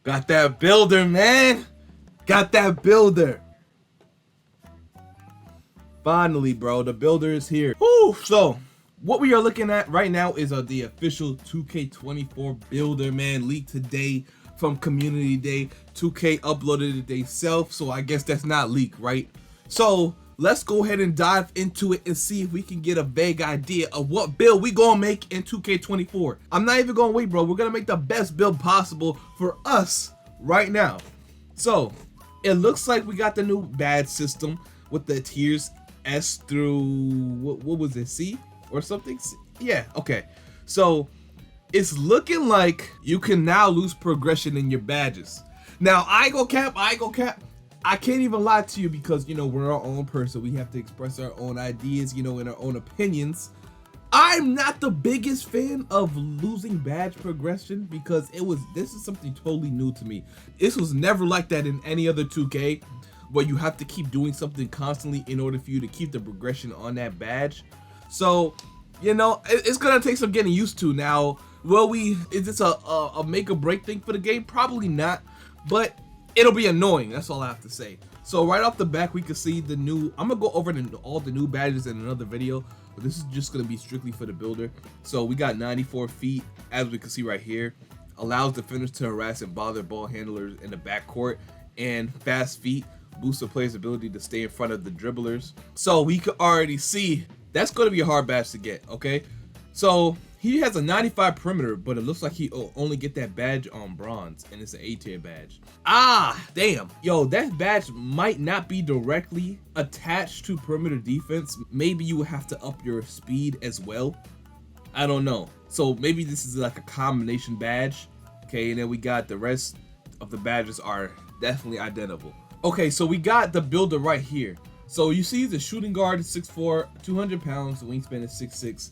Got that builder, man. Got that builder. Finally, bro, the builder is here. Woo! So, what we are looking at right now is the official 2K24 builder, man, leaked today from Community Day. 2K uploaded it themselves, so I guess that's not leaked, right? So, let's go ahead and dive into it and see if we can get a vague idea of what build we gonna make in 2K24. I'm not even gonna wait, bro. We're gonna make the best build possible for us right now. So, it looks like we got the new badge system with the tiers S through, what was it, C or something? Yeah, okay. So, it's looking like you can now lose progression in your badges. Now, I ain't gonna cap. I can't even lie to you because, you know, we're our own person. We have to express our own ideas, you know, and our own opinions. I'm not the biggest fan of losing badge progression because this is something totally new to me. This was never like that in any other 2K, where you have to keep doing something constantly in order for you to keep the progression on that badge. So, you know, it's gonna take some getting used to. Now, is this a make or break thing for the game? Probably not, but it'll be annoying. That's all I have to say. So right off the back, we can see the new, I'm gonna go over all the new badges in another video, but this is just gonna be strictly for the builder. So we got 94 feet, as we can see right here, allows defenders to harass and bother ball handlers in the backcourt, and fast feet boosts the player's ability to stay in front of the dribblers. So we could already see that's going to be a hard badge to get, okay? So he has a 95 perimeter, but it looks like he only get that badge on bronze, and it's an A tier badge. Ah, damn. Yo, that badge might not be directly attached to perimeter defense. Maybe you would have to up your speed as well. I don't know. So maybe this is like a combination badge. Okay, and then we got the rest of the badges are definitely identical. Okay, so we got the builder right here. So you see the shooting guard is 6'4", 200 pounds, the wingspan is 6'6".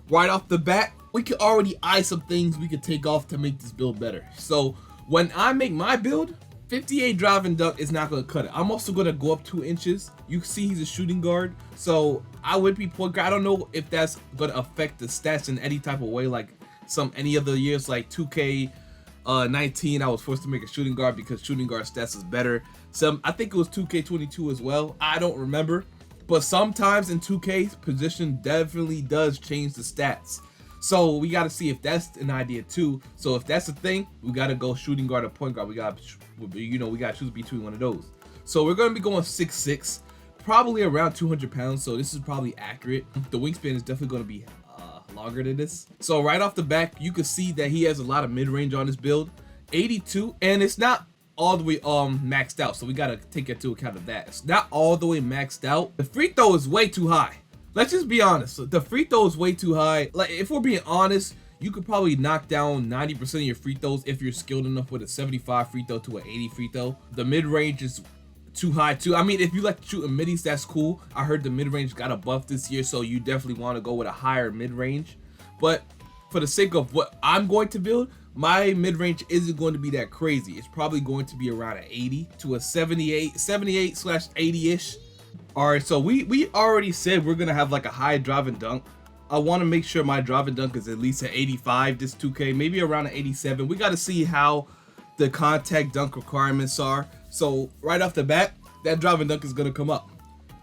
Right off the bat, we can already eye some things we could take off to make this build better. So when I make my build, 58 drive and dunk is not going to cut it. I'm also going to go up 2 inches. You see he's a shooting guard, so I would be point guard. I don't know if that's going to affect the stats in any type of way like any other years like 2K 19. I was forced to make a shooting guard because shooting guard stats is better. I think it was 2K22 as well. I don't remember. But sometimes in 2K, position definitely does change the stats. So we got to see if that's an idea too. So if that's the thing, we got to go shooting guard or point guard. We got to choose between one of those. So we're going to be going 6'6", probably around 200 pounds. So this is probably accurate. The wingspan is definitely going to be longer than this. So right off the back, you can see that he has a lot of mid-range on his build, 82, and it's not all the way maxed out, so we gotta take into account of that. It's not all the way maxed out. The free throw is way too high. Let's just be honest. The free throw is way too high. Like, if we're being honest, you could probably knock down 90% of your free throws if you're skilled enough with a 75 free throw to an 80 free throw. The mid-range is too high too. I mean, if you like shooting middies, that's cool. I heard the mid-range got a buff this year, so you definitely want to go with a higher mid-range. But for the sake of what I'm going to build, my mid-range isn't going to be that crazy. It's probably going to be around an 80 to a 78/80-ish. All right, so we already said we're gonna have like a high drive and dunk. I want to make sure my drive and dunk is at least an 85 this 2K, maybe around an 87. We got to see how the contact dunk requirements are. So right off the bat, that drive and dunk is gonna come up.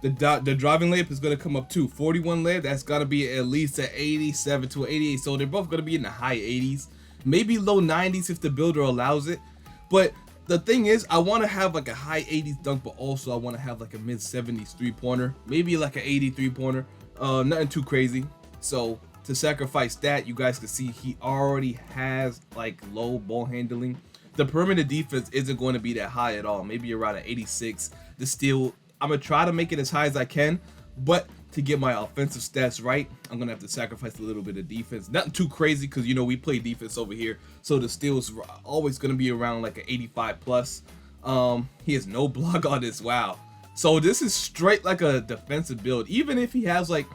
The driving layup is gonna come up too. 41 layup, that's gotta be at least an 87 to an 88. So they're both gonna be in the high 80s, maybe low 90s if the builder allows it. But the thing is, I want to have like a high 80s dunk, but also I want to have like a mid 70s 3-pointer, maybe like an 80 3-pointer. Nothing too crazy. So to sacrifice that, you guys can see he already has like low ball handling. The perimeter defense isn't going to be that high at all, maybe around an 86. The steal, I'm gonna try to make it as high as I can, but to get my offensive stats right, I'm gonna have to sacrifice a little bit of defense. Nothing too crazy, because you know we play defense over here, so the steal is always gonna be around like an 85 plus. He has no block on this. Wow. So this is straight like a defensive build. Even if he has like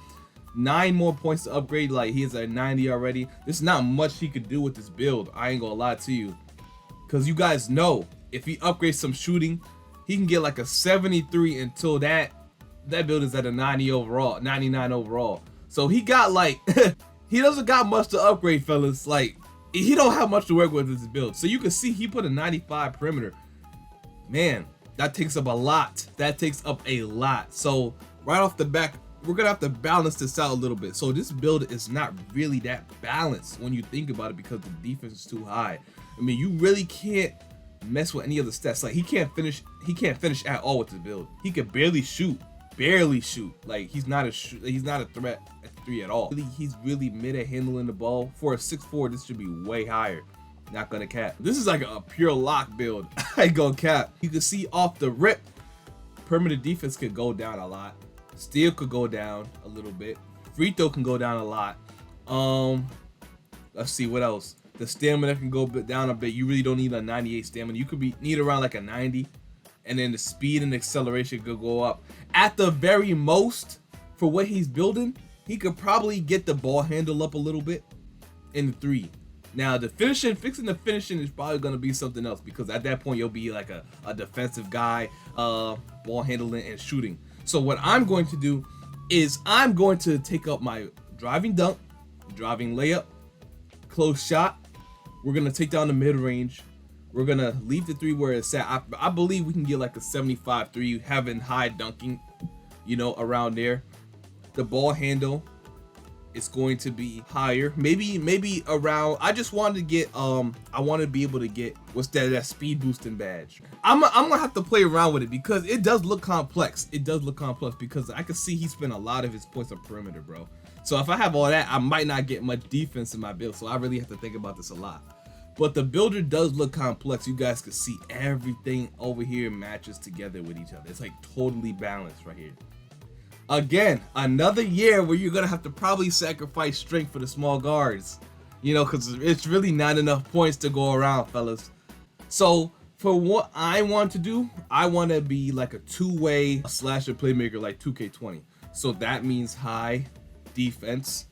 9 more points to upgrade, like he has a 90 already, there's not much he could do with this build. I ain't gonna lie to you, because you guys know if he upgrades some shooting, he can get like a 73 until that build is at a 90 overall, 99 overall. So he got like he doesn't got much to upgrade, fellas. Like he don't have much to work with this build. So you can see he put a 95 perimeter. Man, that takes up a lot. That takes up a lot. So right off the back, we're gonna have to balance this out a little bit. So this build is not really that balanced when you think about it because the defense is too high. I mean, you really can't mess with any of the stats. Like he can't finish at all with this build. He can barely shoot. Like he's not a threat at the 3 at all. He's really mid at handling the ball. For a 6'4", this should be way higher. Not gonna cap. This is like a pure lock build. I ain't gonna cap. You can see off the rip, perimeter defense could go down a lot. Steal could go down a little bit. Free throw can go down a lot. Let's see what else. The stamina can go down a bit. You really don't need a 98 stamina. You could need around like a 90. And then the speed and acceleration could go up. At the very most, for what he's building, he could probably get the ball handle up a little bit in the 3. Now the fixing the finishing is probably gonna be something else because at that point you'll be like a defensive guy, ball handling and shooting. So what I'm going to do is I'm going to take up my driving dunk, driving layup, close shot. We're gonna take down the mid range. We're gonna leave the 3 where it's at. I believe we can get like a 75 3, having high dunking, you know, around there. The ball handle is going to be higher, maybe around. I just wanted to get I want to be able to get what's that speed boosting badge. I'm gonna have to play around with it because it does look complex. Because I can see he spent a lot of his points on perimeter, bro. So if I have all that, I might not get much defense in my build. So I really have to think about this a lot. But the builder does look complex. You guys can see everything over here matches together with each other. It's like totally balanced right here. Again, another year where you're gonna have to probably sacrifice strength for the small guards, you know, because it's really not enough points to go around, fellas. So for what I want to do, I want to be like a 2-way slasher playmaker like 2K20. So that means high defense,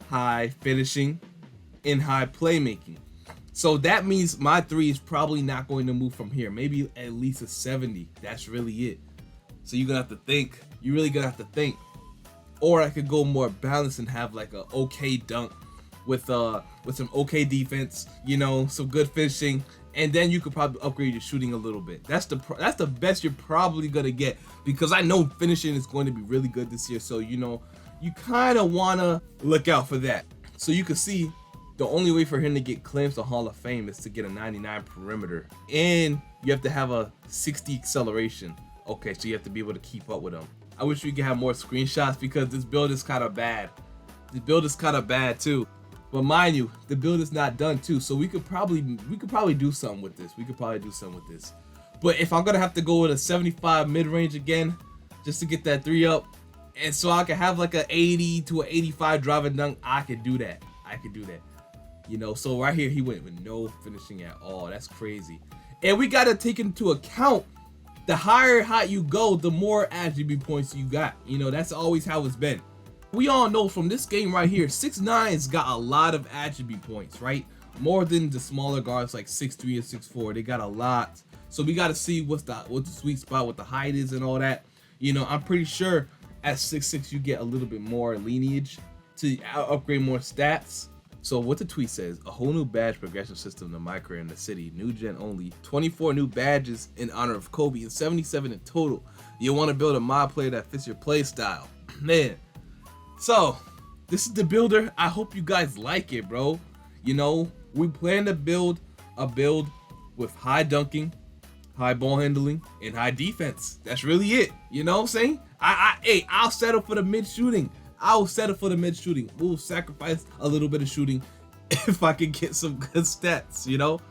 high finishing, and high playmaking. So that means my 3 is probably not going to move from here. Maybe at least a 70. That's really it. So you're gonna have to think. You're really gonna have to think. Or I could go more balanced and have like a okay dunk with some okay defense, you know, some good finishing, and then you could probably upgrade your shooting a little bit. That's the best you're probably gonna get because I know finishing is going to be really good this year. So you know, you kind of wanna look out for that. So you can see the only way for him to get claims to Hall of Fame is to get a 99 perimeter, and you have to have a 60 acceleration. Okay, so you have to be able to keep up with him. I wish we could have more screenshots because this build is kind of bad. This build is kind of bad too. But mind you, the build is not done too, so we could probably do something with this. But if I'm gonna have to go with a 75 mid-range again, just to get that 3 up, and so I can have like an 80 to an 85 driving dunk, I could do that. You know, so right here he went with no finishing at all. That's crazy. And we gotta take into account the higher height you go, the more attribute points you got. You know, that's always how it's been. We all know from this game right here, 6'9's got a lot of attribute points, right? More than the smaller guards like 6'3 and 6'4. They got a lot. So we got to see what the sweet spot, what the height is and all that. You know, I'm pretty sure at 6'6 you get a little bit more lineage to upgrade more stats. So what the tweet says, a whole new badge progression system to Minecraft in the city, new gen only, 24 new badges in honor of Kobe and 77 in total. You want to build a mod player that fits your play style. Man, so this is the builder. I hope you guys like it, bro. You know, we plan to build a build with high dunking, high ball handling, and high defense. That's really it. You know what I'm saying? Hey, I'll settle for the mid shooting. We'll sacrifice a little bit of shooting if I can get some good stats, you know?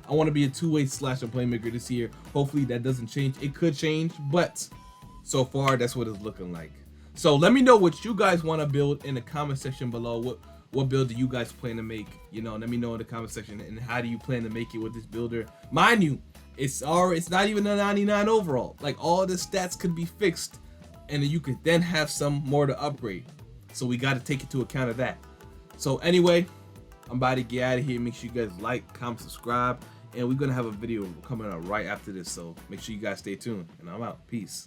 I want to be a 2-way slasher playmaker this year. Hopefully that doesn't change. It could change, but so far that's what it's looking like. So let me know what you guys want to build in the comment section below. What build do you guys plan to make? You know, let me know in the comment section, and how do you plan to make it with this builder? Mind you, it's not even a 99 overall. Like, all the stats could be fixed, and then you could then have some more to upgrade. So we got to take into account of that. So anyway, I'm about to get out of here. Make sure you guys like, comment, subscribe, and we're gonna have a video coming out right after this. So make sure you guys stay tuned, and I'm out. Peace.